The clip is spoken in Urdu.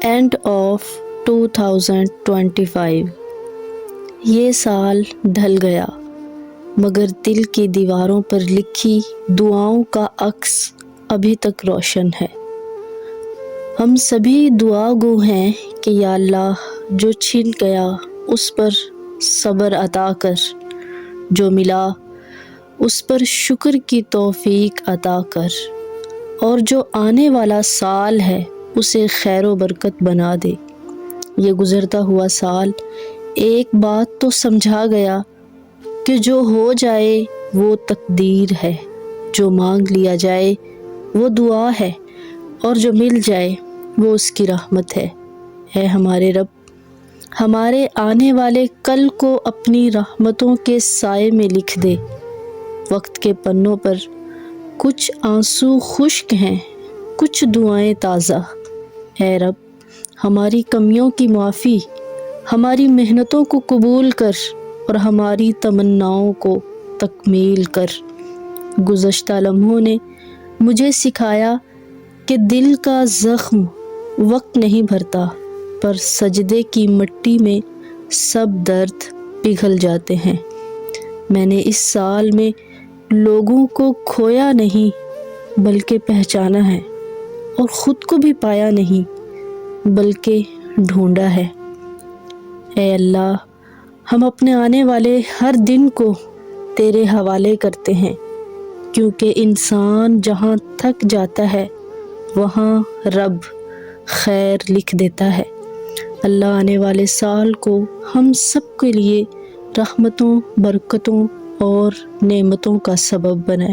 اینڈ آف 2025 یہ سال ڈھل گیا، مگر دل کی دیواروں پر لکھی دعاؤں کا عکس ابھی تک روشن ہے۔ ہم سبھی دعا گو ہیں کہ یا اللہ جو چھن گیا اس پر صبر عطا کر، جو ملا اس پر شکر کی توفیق عطا کر، اور جو آنے والا سال ہے اسے خیر و برکت بنا دے۔ یہ گزرتا ہوا سال ایک بات تو سمجھا گیا کہ جو ہو جائے وہ تقدیر ہے، جو مانگ لیا جائے وہ دعا ہے، اور جو مل جائے وہ اس کی رحمت ہے۔ اے ہمارے رب، ہمارے آنے والے کل کو اپنی رحمتوں کے سائے میں لکھ دے۔ وقت کے پنوں پر کچھ آنسو خشک ہیں، کچھ دعائیں تازہ۔ اے رب، ہماری کمیوں کی معافی، ہماری محنتوں کو قبول کر اور ہماری تمناؤں کو تکمیل کر۔ گزشتہ لمحوں نے مجھے سکھایا کہ دل کا زخم وقت نہیں بھرتا، پر سجدے کی مٹی میں سب درد پگھل جاتے ہیں۔ میں نے اس سال میں لوگوں کو کھویا نہیں بلکہ پہچانا ہے، اور خود کو بھی پایا نہیں بلکہ ڈھونڈا ہے۔ اے اللہ، ہم اپنے آنے والے ہر دن کو تیرے حوالے کرتے ہیں، کیونکہ انسان جہاں تھک جاتا ہے وہاں رب خیر لکھ دیتا ہے۔ اللہ آنے والے سال کو ہم سب کے لیے رحمتوں، برکتوں اور نعمتوں کا سبب بنائے۔